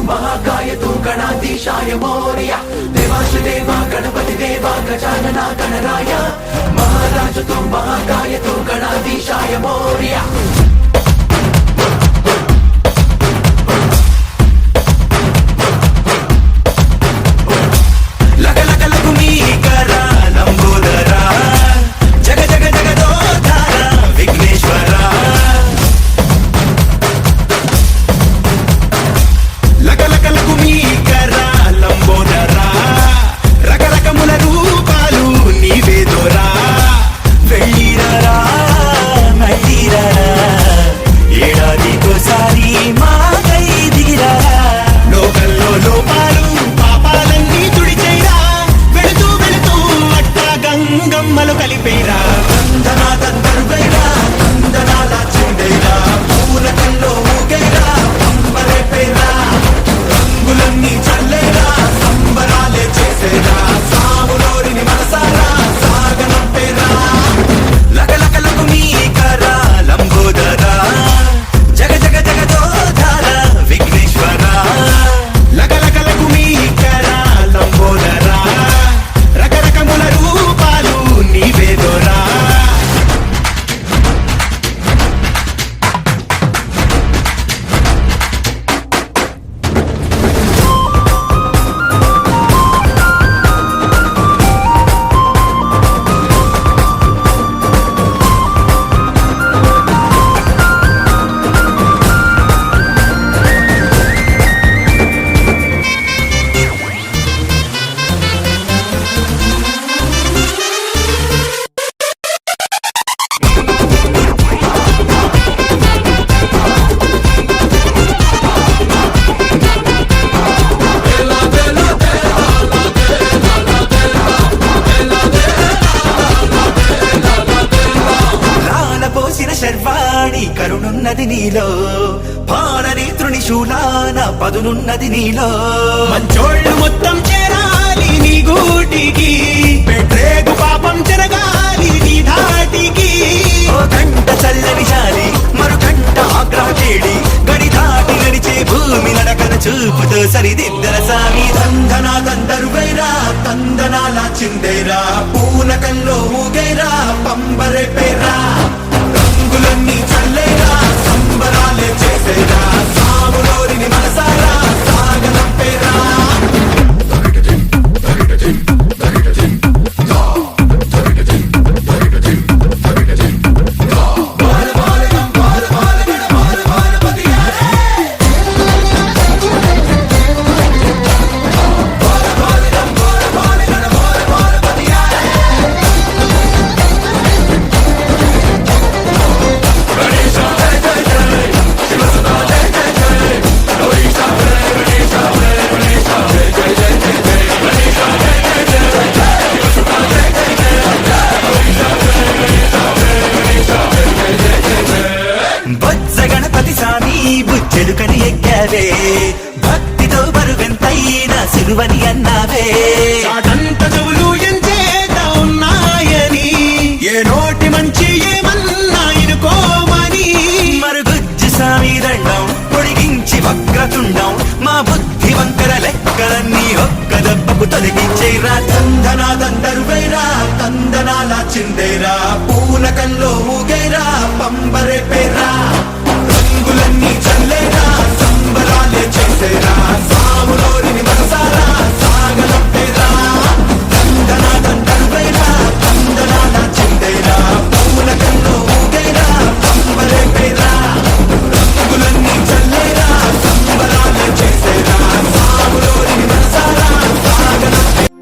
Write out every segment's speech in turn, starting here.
महाकाय तू गणाधीशाय मोरया देवाश देवा गणपति देवा गजानना गणराय महाराज तू महाकाय तू गणाधीशाय मोरया కరుణున్నది నీలో పాలనేత్రుని శూలాన పదునున్నది నీలో మంచోళ్ళు మొత్తం చేరాలి నీ గూటికి పెట్టేగు పాపం జరగాలి నీ ధాటికి ఓ కంట చల్లని జాలి మరు కంట ఆగ్రహ కేడి గడి దాటి నడిచే భూమి నడకన చూపుతో సరిదిద్దర సామి దందనా దందరువైరా తందనాల చిందేరా పూనకంలో ఊగైరా పంబరే పేరా రంగులన్నీ చల్లేరా సంబరాలే చేసేరా సాములోరిని మనసారా సాగనంపేరా చెలుకని ఎక్కావే భక్తితో బరువెంతైనా సిలువని అన్నావే చాటంత చెవులు ఎంచేత ఉన్నాయని ఏ నోటి మంచి ఏమన్నా ఇనుకోమని మరుగుజ్జు సామి దండం పొడిగించి వక్రతుండం మా బుద్ధి వంకర లెక్కలన్నీ ఒక్క దెబ్బకు తొలగించేరా దందనా దందరువైరా తందనాల చిందేరా పూనకంలో ఊగైరా పంబరే పేరా రంగులన్నీ చల్లేరా సంబరాలే చేసేరా సాములోరిని మనసారా సాగనంపేరా దందనా దందరువైరా తందనాల చిందేరా పూనకంలో ఊగైరా పంబరే పేరా రంగులన్నీ చల్లేరా సంబరాలే చేసేరా సాములోరిని మనసారా సాగనంపేరా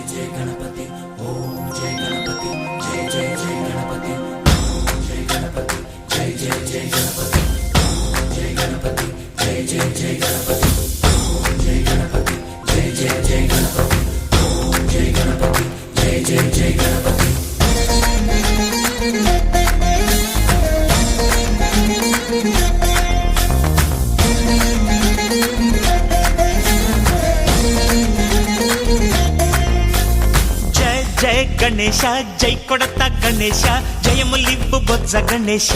జయ గణపతి ఓం జయ గణపతి జయ జయ గణపతి జయ గణపతి జయ జయ గణపతి జయ గణపతి జయ జయ గణపతి జయ గణపతి జయ జయ గణపతి జయ గణపతి జయ జయ గణపతి గణేశ జై కొడత గణేశ జయములివ్వు బొజ్జ గణేశ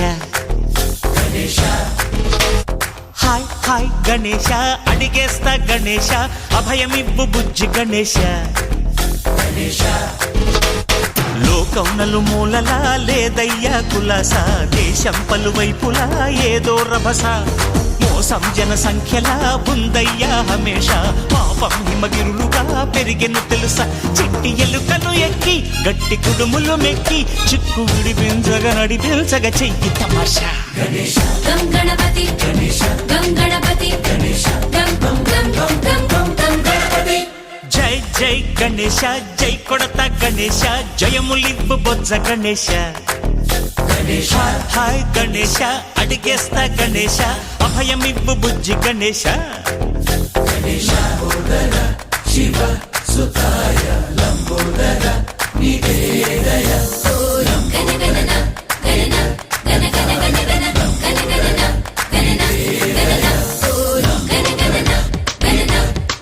హాయ్ హాయ్ గణేశ అడిగేస్తా గణేశ అభయమివ్వు బుజ్జి గణేశ లోకం నలుమూలలా లేదయ్యా కులాస దేశం పలువైపులా ఏదో రభస మోసం జన సంఖ్యలా ఉందయ్యా హమేష పాపం హిమగిరులుగా పెరిగెను తెలుసా చిట్టి ఎలుకను ఎక్కి గట్టి కుడుములు మెక్కి చిక్కు విడిపించగా నడిపించగా చెయ్యి తమాషా గం గణపతి గం గణపతి గం గం గం గం గం గం గం గణపతి జై జై గణేశ జై కొడత గణేశ జయములివ్వు బొజ్జ గణేశ హాయ్ గణేశ అడిగేస్తా గణేశ అభయమివ్వు బుజ్జి గణేశ శివ సుతాయ లంబోదర నీదే దయ గణ గణన గణన గణ గణ గణ గణ గణ గణన గణన గణన గణ గణన గణన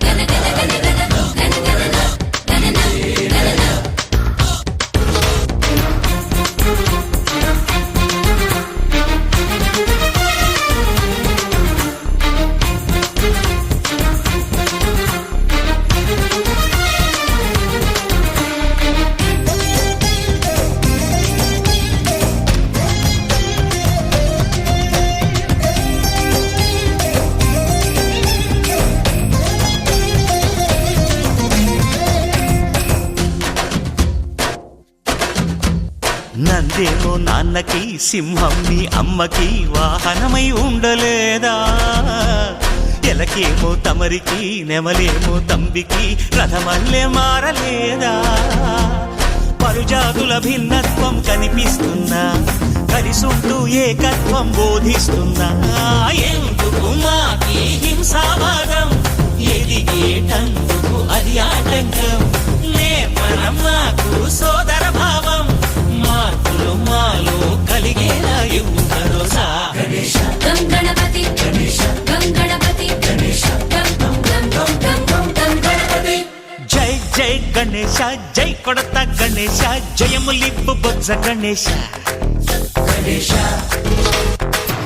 గణ గణ గణ గణ గణ గణన గణన గణన నందేమో నాన్నకి సింహం నీ అమ్మకి వాహనమై ఉండలేదా ఎలకేమో తమరికి నెమలేమో తంబికి రథమల్లే మారలేదా పరుజాతుల భిన్నత్వం కనిపిస్తున్నా కలిసుంటూ ఏకత్వం బోధిస్తున్నా ఎందుకు మాకి హింసావాదం ఎదిగేటందుకు అది ఆటంకం నేర్పరం మాకు సోదర భావం మార్పులు మాలో కలిగేలా ఇవ్వు భరోసా గం గణపతి గం గణపతి గం గం గం గం గం గం గం గణపతి జై జై గణేశ జై కొడత గణేశ జయములివ్వు బొజ్జ గణేశ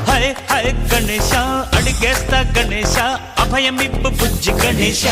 హై హై గణేశ అడిగేస్తా గణేశ అభయమివ్వు బుజ్జి గణేశ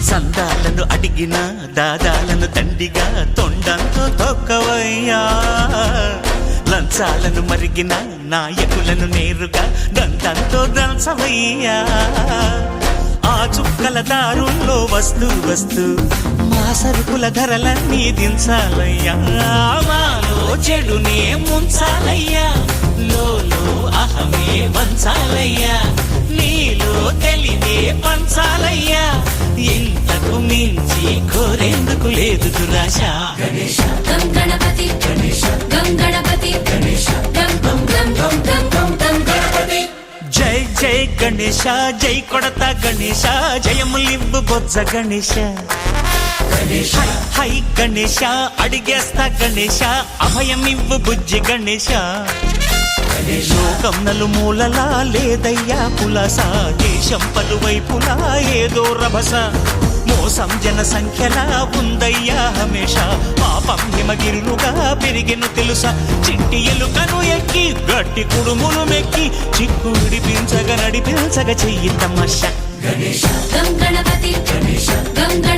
సందాలను అడిగిన దాదాలను దండిగా తొండంతో తొక్కవయ్యా లంచాలను మరిగిన నాయకులను నేరుగా దంతంతో దంచవయ్యా ఆ చుక్కల దారుల్లో వస్తూ వస్తూ మా సరుకుల ధరలన్నీ దించాలయ్యా మాలో చెడునే ముంచాలయ్యా లోలో అహమే వంచాలయ్యా నీలో తెలివే పంచాలయ్యా ఇంతకు మించి కోరేందుకు లేదు దురాశ గం గణపతి గం గణపతి గం గం గం గం గం గం గం గణపతి జై జై గణేశ జై కొడత గణేశ జయములివ్వు బొజ్జ గణేశ హై హై గణేశ అడిగేస్తా గణేశ అభయమివ్వు బుజ్జి గణేశ లోకం నలుమూలలా లేదయ్యా పులస దేశం పలువైపులా ఏదో రభస మోసం జన సంఖ్యలా ఉందయ్యా హమేష పాపం హిమగిరులుగా పెరిగెను తెలుసా చిట్టి ఎలుకను ఎక్కి గట్టి కుడుములు మెక్కి చిక్కు విడిపించగా నడిపించగా చెయ్యి తమాషా గం గణపతి గం గణ